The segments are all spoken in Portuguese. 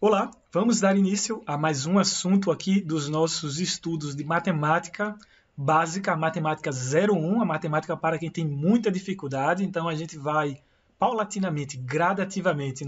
Olá, vamos dar início a mais um assunto aqui dos nossos estudos de matemática básica, a matemática 01, a matemática para quem tem muita dificuldade. Então a gente vai paulatinamente, gradativamente,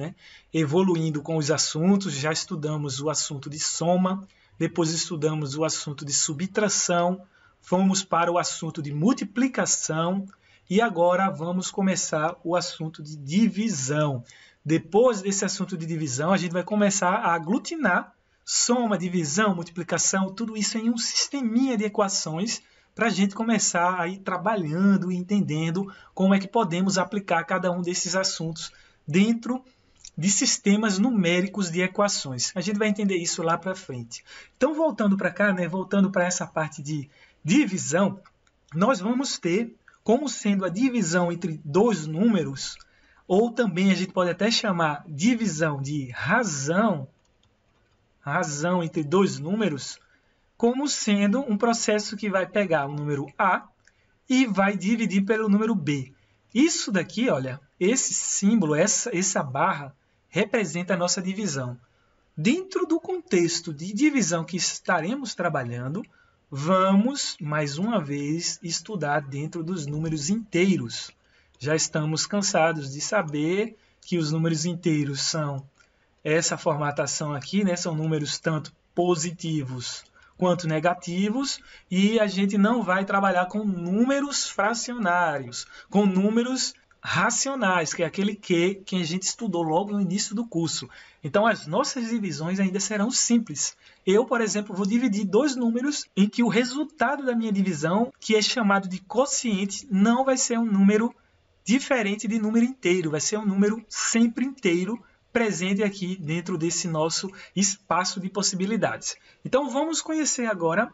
evoluindo com os assuntos. Já estudamos o assunto de soma, depois estudamos o assunto de subtração, fomos para o assunto de multiplicação e agora vamos começar o assunto de divisão. Depois desse assunto de divisão, a gente vai começar a aglutinar soma, divisão, multiplicação, tudo isso em um sisteminha de equações para a gente começar a ir trabalhando e entendendo como é que podemos aplicar cada um desses assuntos dentro de sistemas numéricos de equações. A gente vai entender isso lá para frente. Então, voltando para cá, voltando para essa parte de divisão, nós vamos ter como sendo a divisão entre dois números, ou também a gente pode até chamar divisão de razão entre dois números, como sendo um processo que vai pegar o número A e vai dividir pelo número B. Isso daqui, olha, esse símbolo, essa barra, representa a nossa divisão. Dentro do contexto de divisão que estaremos trabalhando, vamos, mais uma vez, estudar dentro dos números inteiros. Já estamos cansados de saber que os números inteiros são essa formatação aqui, são números tanto positivos quanto negativos, e a gente não vai trabalhar com números fracionários, com números racionais, que é aquele que a gente estudou logo no início do curso. Então, as nossas divisões ainda serão simples. Eu, por exemplo, vou dividir dois números em que o resultado da minha divisão, que é chamado de quociente, não vai ser um número diferente de número inteiro, vai ser um número sempre inteiro presente aqui dentro desse nosso espaço de possibilidades. Então, vamos conhecer agora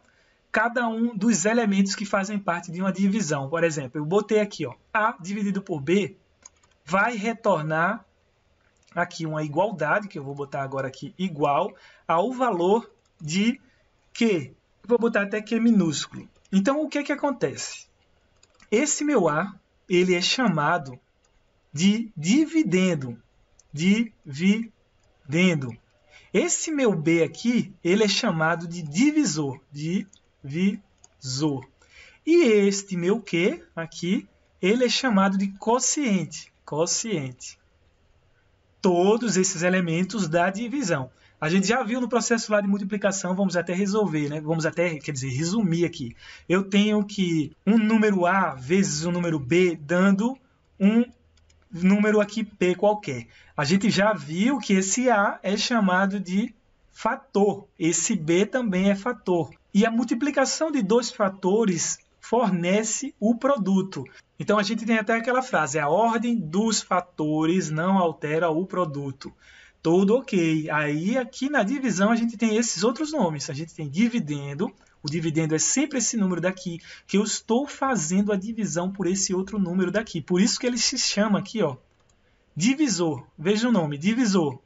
cada um dos elementos que fazem parte de uma divisão. Por exemplo, eu botei aqui, A dividido por B vai retornar aqui uma igualdade, que eu vou botar agora aqui, igual ao valor de Q. Vou botar até Q minúsculo. Então, o que acontece? Esse meu A, ele é chamado de dividendo. Dividendo. Esse meu B aqui, ele é chamado de divisor. Divisor. E este meu Q aqui, ele é chamado de quociente. Quociente. Todos esses elementos da divisão. A gente já viu no processo lá de multiplicação, vamos até resolver, Vamos até, resumir aqui. Eu tenho que um número A vezes um número B, dando um número aqui P qualquer. A gente já viu que esse A é chamado de fator. Esse B também é fator. E a multiplicação de dois fatores fornece o produto. Então, a gente tem até aquela frase, a ordem dos fatores não altera o produto. Tudo ok. Aí, aqui na divisão, a gente tem esses outros nomes. A gente tem dividendo. O dividendo é sempre esse número daqui, que eu estou fazendo a divisão por esse outro número daqui. Por isso que ele se chama aqui, divisor. Veja o nome, divisor.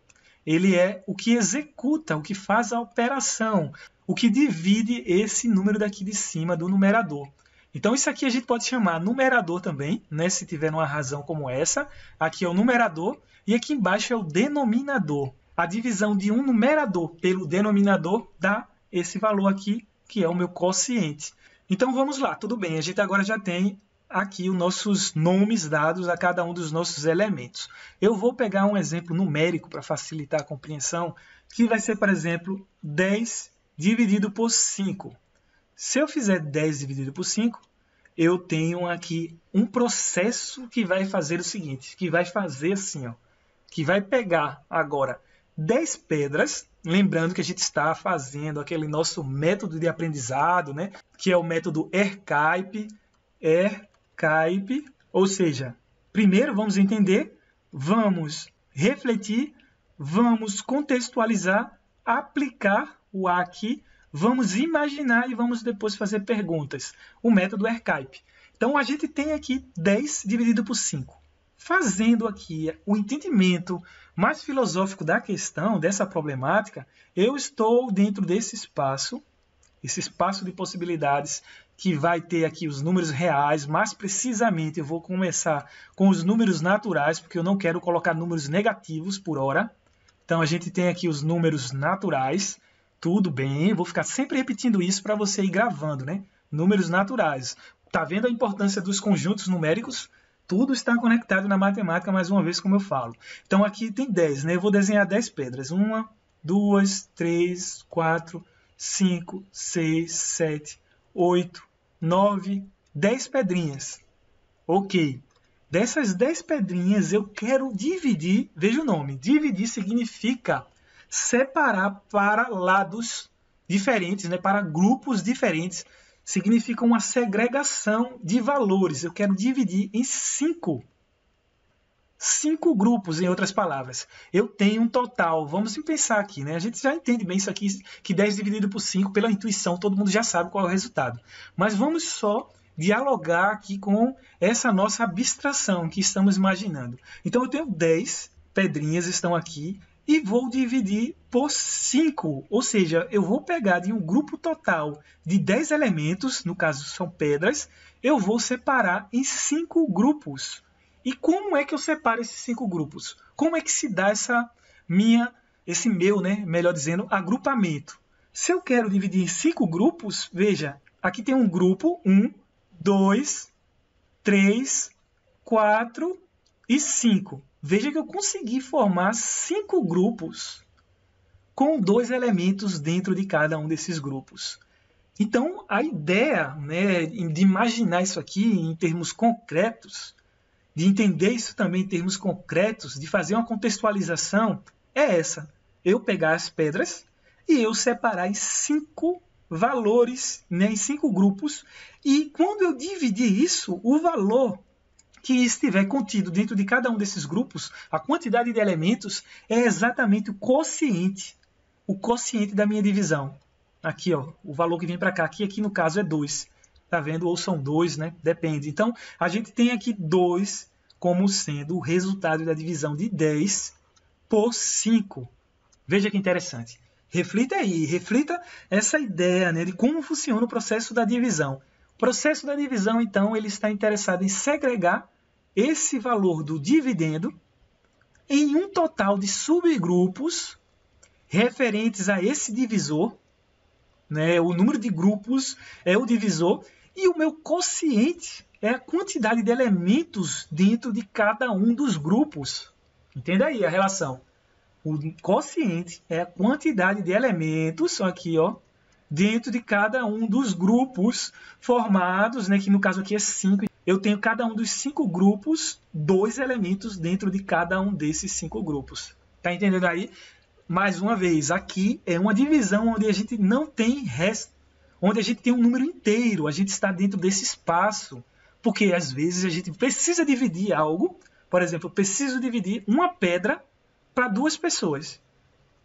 Ele é o que executa, o que faz a operação, o que divide esse número daqui de cima do numerador. Então, isso aqui a gente pode chamar numerador também, se tiver uma razão como essa. Aqui é o numerador e aqui embaixo é o denominador. A divisão de um numerador pelo denominador dá esse valor aqui, que é o meu quociente. Então, vamos lá, tudo bem. A gente agora já tem aqui os nossos nomes dados a cada um dos nossos elementos. Eu vou pegar um exemplo numérico para facilitar a compreensão, que vai ser, por exemplo, 10 dividido por 5. Se eu fizer 10 dividido por 5, eu tenho aqui um processo que vai fazer o seguinte, que vai fazer assim, que vai pegar agora 10 pedras, lembrando que a gente está fazendo aquele nosso método de aprendizado, que é o método ERCAIP, ou seja, primeiro vamos entender, vamos refletir, vamos contextualizar, aplicar o A aqui, vamos imaginar e vamos depois fazer perguntas. O método ERCAIP. Então, a gente tem aqui 10 dividido por 5. Fazendo aqui o entendimento mais filosófico da questão, dessa problemática, eu estou dentro desse espaço, esse espaço de possibilidades que vai ter aqui os números reais. Mais precisamente, eu vou começar com os números naturais, porque eu não quero colocar números negativos por hora. Então, a gente tem aqui os números naturais. Tudo bem, vou ficar sempre repetindo isso para você ir gravando, né? Números naturais. Tá vendo a importância dos conjuntos numéricos? Tudo está conectado na matemática, mais uma vez, como eu falo. Então, aqui tem 10, né? Eu vou desenhar 10 pedras. 1, 2, 3, 4, 5, 6, 7, 8, 9, 10 pedrinhas. Ok. Dessas 10 pedrinhas, eu quero dividir, veja o nome, dividir significa separar para lados diferentes, né? Para grupos diferentes, significa uma segregação de valores. Eu quero dividir em 5 grupos, em outras palavras. Eu tenho um total, vamos pensar aqui, né? A gente já entende bem isso aqui, que 10 dividido por 5, pela intuição, todo mundo já sabe qual é o resultado. Mas vamos só dialogar aqui com essa nossa abstração que estamos imaginando. Então, eu tenho 10 pedrinhas, estão aqui, e vou dividir por 5, ou seja, eu vou pegar de um grupo total de 10 elementos, no caso são pedras, eu vou separar em 5 grupos. E como é que eu separo esses 5 grupos? Como é que se dá esse meu, né, melhor dizendo, agrupamento? Se eu quero dividir em 5 grupos, veja, aqui tem um grupo, 1, 2, 3, 4 e 5. Veja que eu consegui formar 5 grupos com 2 elementos dentro de cada um desses grupos. Então, a ideia, né, de imaginar isso aqui em termos concretos, de entender isso também em termos concretos, de fazer uma contextualização, é essa. Eu pegar as pedras e eu separar em 5 valores, né, em 5 grupos, e quando eu dividir isso, o valor que estiver contido dentro de cada um desses grupos, a quantidade de elementos é exatamente o quociente da minha divisão. Aqui, ó, o valor que vem para cá, aqui no caso é 2. Tá vendo? Ou são 2, né? Depende. Então, a gente tem aqui 2 como sendo o resultado da divisão de 10 por 5. Veja que interessante. Reflita aí, reflita essa ideia, né, de como funciona o processo da divisão. O processo da divisão, então, ele está interessado em segregar esse valor do dividendo em um total de subgrupos referentes a esse divisor, né? O número de grupos é o divisor e o meu quociente é a quantidade de elementos dentro de cada um dos grupos. Entenda aí a relação. O quociente é a quantidade de elementos, aqui, ó, dentro de cada um dos grupos formados, né, que no caso aqui é 5. Eu tenho cada um dos 5 grupos, 2 elementos dentro de cada um desses 5 grupos. Está entendendo aí? Mais uma vez, aqui é uma divisão onde a gente não tem resto, onde a gente tem um número inteiro, a gente está dentro desse espaço, porque às vezes a gente precisa dividir algo, por exemplo, eu preciso dividir uma pedra para 2 pessoas.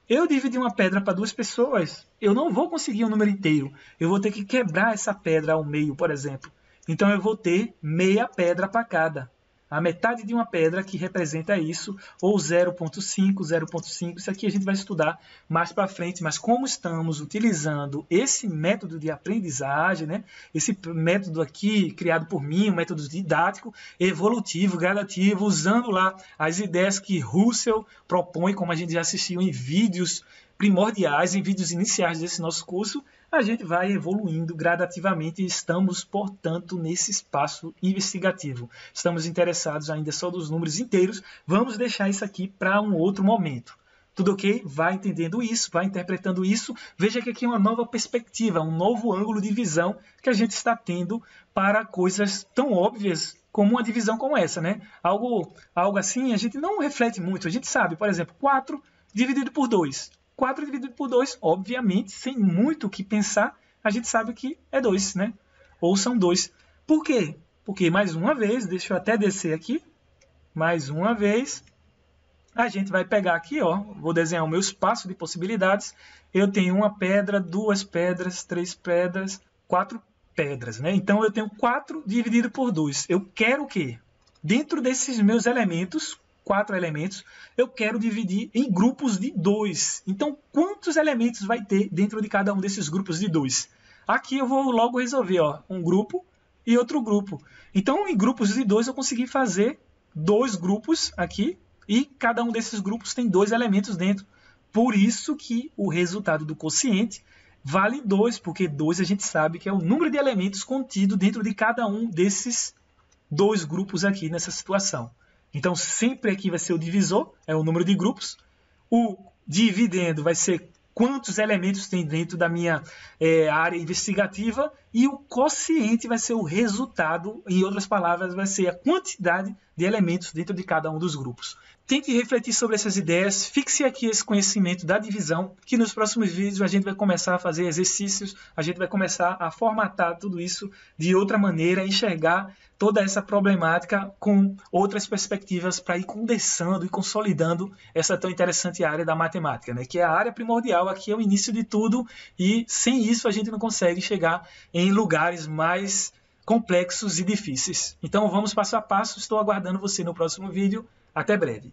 Eu dividir uma pedra para 2 pessoas, eu não vou conseguir um número inteiro. Eu vou ter que quebrar essa pedra ao meio, por exemplo. Então, eu vou ter meia pedra para cada. A metade de uma pedra que representa isso, ou 0,5, 0,5. Isso aqui a gente vai estudar mais para frente. Mas como estamos utilizando esse método de aprendizagem, né? Esse método aqui criado por mim, um método didático, evolutivo, gradativo, usando lá as ideias que Russell propõe, como a gente já assistiu em vídeos primordiais, em vídeos iniciais desse nosso curso, a gente vai evoluindo gradativamente e estamos, portanto, nesse espaço investigativo. Estamos interessados ainda só dos números inteiros, vamos deixar isso aqui para um outro momento. Tudo ok? Vai entendendo isso, vai interpretando isso. Veja que aqui é uma nova perspectiva, um novo ângulo de visão que a gente está tendo para coisas tão óbvias como uma divisão como essa, né? Algo assim a gente não reflete muito. A gente sabe, por exemplo, 4 dividido por 2. 4 dividido por 2, obviamente, sem muito o que pensar, a gente sabe que é 2, né? Ou são 2. Por quê? Porque, mais uma vez, deixa eu até descer aqui, mais uma vez, a gente vai pegar aqui, ó, vou desenhar o meu espaço de possibilidades, eu tenho uma pedra, 2 pedras, 3 pedras, 4 pedras, né? Então, eu tenho 4 dividido por 2. Eu quero o quê? Dentro desses meus elementos, 4 elementos, eu quero dividir em grupos de 2. Então, quantos elementos vai ter dentro de cada um desses grupos de 2? Aqui eu vou logo resolver, ó, um grupo e outro grupo. Então, em grupos de 2, eu consegui fazer 2 grupos aqui, e cada um desses grupos tem 2 elementos dentro. Por isso que o resultado do quociente vale 2, porque 2 a gente sabe que é o número de elementos contido dentro de cada um desses 2 grupos aqui nessa situação. Então, sempre aqui vai ser o divisor, é o número de grupos. O dividendo vai ser quantos elementos tem dentro da minha área investigativa, e o quociente vai ser o resultado, em outras palavras, vai ser a quantidade de elementos dentro de cada um dos grupos. Tente refletir sobre essas ideias, fixe aqui esse conhecimento da divisão, que nos próximos vídeos a gente vai começar a fazer exercícios, a gente vai começar a formatar tudo isso de outra maneira, enxergar toda essa problemática com outras perspectivas para ir condensando e consolidando essa tão interessante área da matemática, né? Que é a área primordial, aqui é o início de tudo, e sem isso a gente não consegue chegar em lugares mais complexos e difíceis. Então vamos passo a passo, estou aguardando você no próximo vídeo. Até breve.